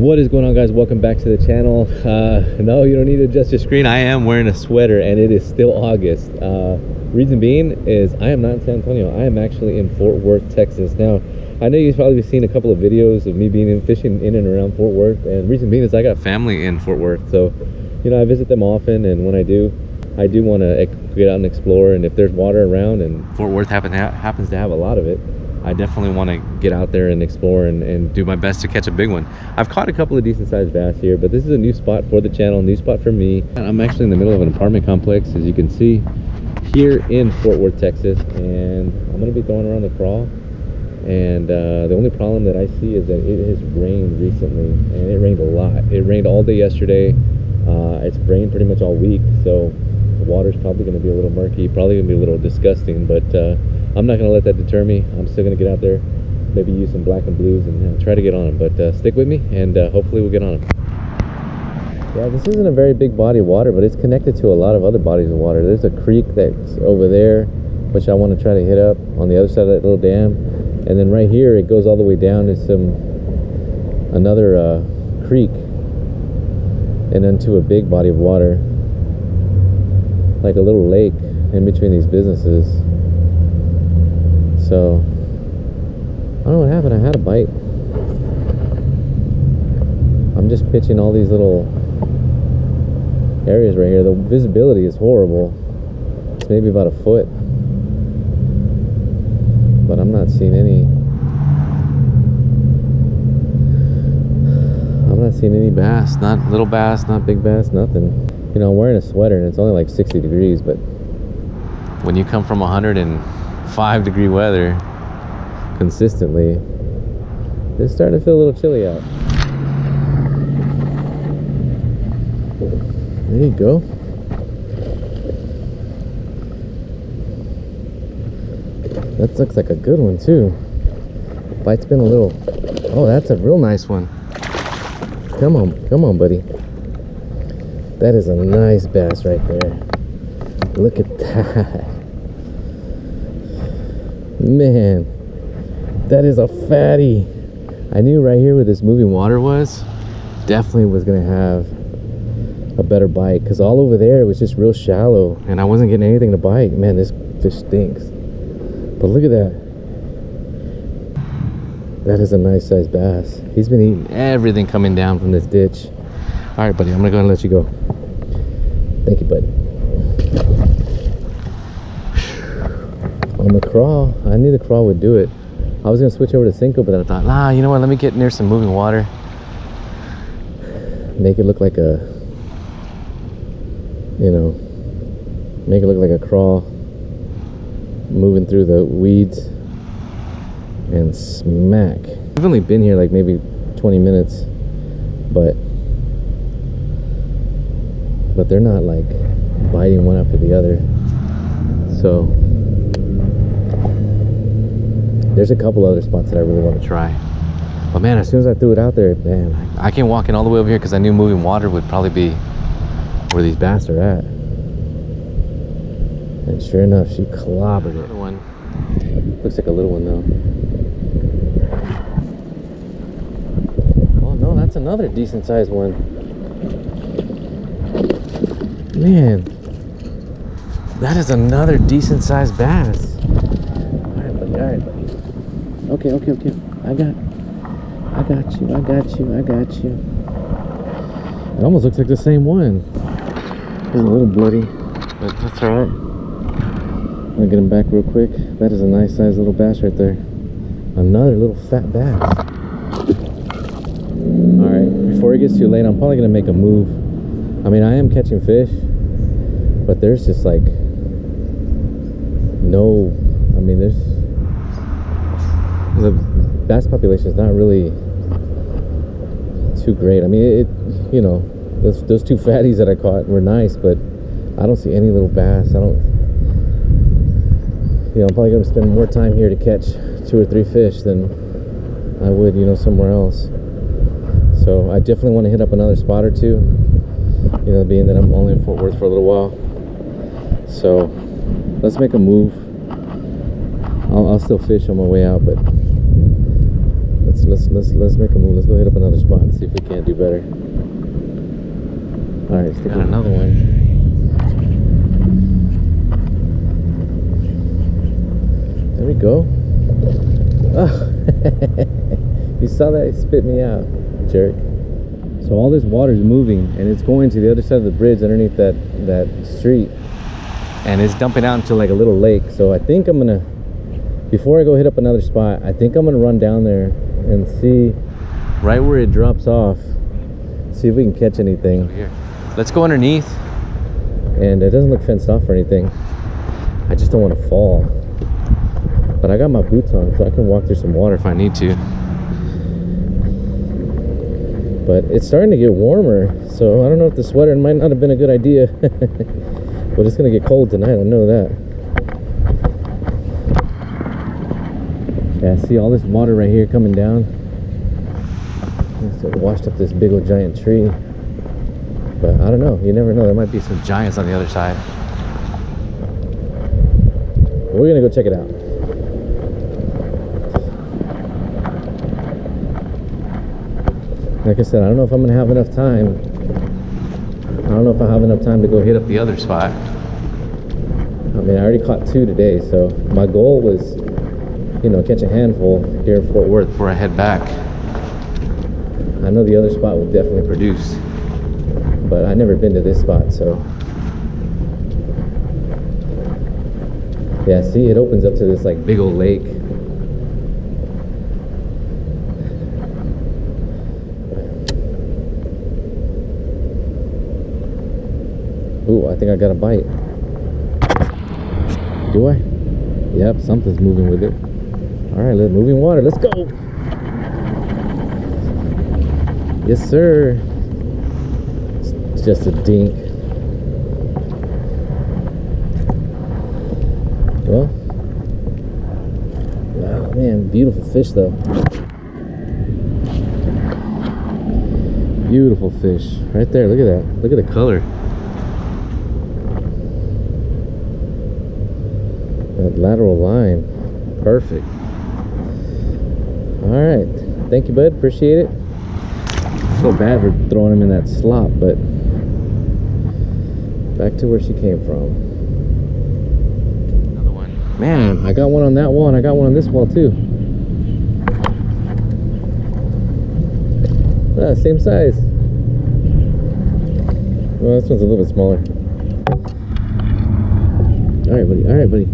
What is going on, guys? Welcome back to the channel. No, you don't need to adjust your screen. I am wearing a sweater and it is still August. Reason being is I am not in San Antonio. I am actually in Fort Worth, Texas. Now, I know you've probably seen a couple of videos of me being fishing in and around Fort Worth, and reason being is I got family in Fort Worth, so I visit them often, and when I do want to get out and explore. And if there's water around, and Fort Worth happens to have a lot of it, I definitely want to get out there and explore and do my best to catch a big one. I've caught a couple of decent sized bass here, but this is a new spot for the channel, new spot for me. I'm actually in the middle of an apartment complex, as you can see, here in Fort Worth, Texas, and I'm going to be throwing around the crawl. And the only problem that I see is that it has rained recently, and it rained a lot. It rained all day yesterday. It's rained pretty much all week, so the water's probably going to be a little murky, probably going to be a little disgusting, but I'm not going to let that deter me. I'm still going to get out there, maybe use some black and blues and try to get on them. But stick with me, and hopefully we'll get on them. Yeah, this isn't a very big body of water, but it's connected to a lot of other bodies of water. There's a creek that's over there, which I want to try to hit up on the other side of that little dam. And then right here, it goes all the way down to another creek, and into a big body of water, like a little lake in between these businesses. So I don't know what happened. I had a bite. I'm just pitching all these little areas right here. The visibility is horrible. It's maybe about a foot, but I'm not seeing any. I'm not seeing any bass. Not little bass, not big bass, nothing. You know, I'm wearing a sweater and it's only like 60 degrees, but when you come from 105 degree weather consistently, it's starting to feel a little chilly out. There you go. That looks like a good one too. Bite's been a little. Oh, that's a real nice one. Come on, buddy. That is a nice bass right there. Look at that. Man, that is a fatty. I knew right here where this moving water was, definitely was gonna have a better bite, because all over there it was just real shallow and I wasn't getting anything to bite. Man, this fish stinks. But look at that. That is a nice sized bass. He's been eating everything coming down from this ditch. All right, buddy, I'm gonna go ahead and let you go. Thank you, bud. On the crawl, I knew the crawl would do it. I was gonna switch over to Cinco, but then I thought, nah, you know what, let me get near some moving water. Make it look like a, make it look like a crawl moving through the weeds, and smack. I've only been here like maybe 20 minutes, but they're not like biting one after the other. So there's a couple other spots that I really want to try. But man, as soon as I threw it out there, man, I came walking all the way over here because I knew moving water would probably be where these bass are at. And sure enough, she clobbered it. Another one. Looks like a little one though. Oh no, that's another decent sized one. Man, that is another decent sized bass. Alright, buddy, Okay. I got you. It almost looks like the same one. It's a little bloody, but that's alright. I'm gonna get him back real quick. That is a nice sized little bass right there. Another little fat bass. Alright, before it gets too late, I'm probably gonna make a move. I mean, I am catching fish, but there's just like no, I mean, the bass population is not really too great. I mean, those two fatties that I caught were nice, but I don't see any little bass. I'm probably gonna spend more time here to catch 2 or 3 fish than I would, somewhere else. So I definitely want to hit up another spot or two, being that I'm only in Fort Worth for a little while. So let's make a move. I'll still fish on my way out, but let's let's make a move. Let's go hit up another spot and see if we can't do better. All right, stick with another one. There we go. Oh, you saw that? He spit me out, jerk. So all this water is moving and it's going to the other side of the bridge underneath that street, and it's dumping out into like a little lake. So I think I'm gonna, before I go hit up another spot, I think I'm gonna run down there and see right where it drops off, see if we can catch anything. Over here. Let's go underneath. And it doesn't look fenced off or anything. I just don't want to fall. But I got my boots on, so I can walk through some water if I need to. But it's starting to get warmer, so I don't know if the sweater might not have been a good idea. But it's gonna get cold tonight, I know that. Yeah, see all this water right here coming down. It washed up this big old giant tree. But I don't know, you never know, there might be some giants on the other side. We're gonna go check it out. Like I said, I don't know if I'm gonna have enough time. I don't know if I have enough time to go hit up the other spot. I mean, I already caught 2 today, so my goal was, you know, catch a handful here in Fort Worth before I head back. I know the other spot will definitely produce, but I've never been to this spot, so. Yeah, see, it opens up to this like big old lake. Ooh, I think I got a bite. Do I? Yep, something's moving with it. All right, let's moving water. Let's go. Yes, sir. It's just a dink. Well, wow, man, beautiful fish though. Beautiful fish right there. Look at that. Look at the color. That lateral line, perfect. All right, thank you, bud. Appreciate it. I feel bad for throwing him in that slop, but back to where she came from. Another one. Man, I got one on that wall, and I got one on this wall too. Ah, same size. Well, this one's a little bit smaller. All right, buddy. All right, buddy.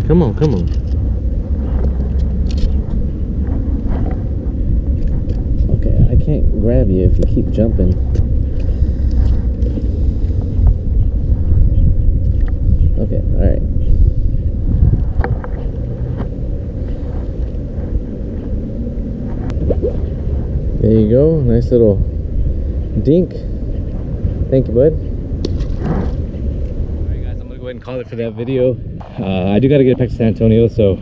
Come on, come on. Okay, I can't grab you if you keep jumping. Okay, all right. There you go, nice little dink. Thank you, bud. Alright guys, I'm gonna go ahead and call it for that video. I do gotta get back to San Antonio, so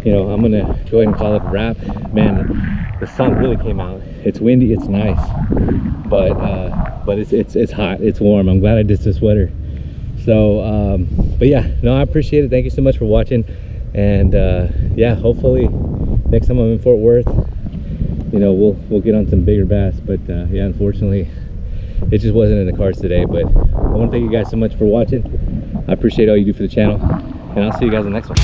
you know, I'm gonna go ahead and call it a wrap. Man, the sun really came out. It's windy, it's nice, but it's hot, it's warm. I'm glad I ditched the sweater. So but yeah, no, I appreciate it. Thank you so much for watching, and yeah, hopefully next time I'm in Fort Worth, you know, we'll get on some bigger bass. But yeah, unfortunately it just wasn't in the cards today. But I want to thank you guys so much for watching. I appreciate all you do for the channel, and I'll see you guys in the next one.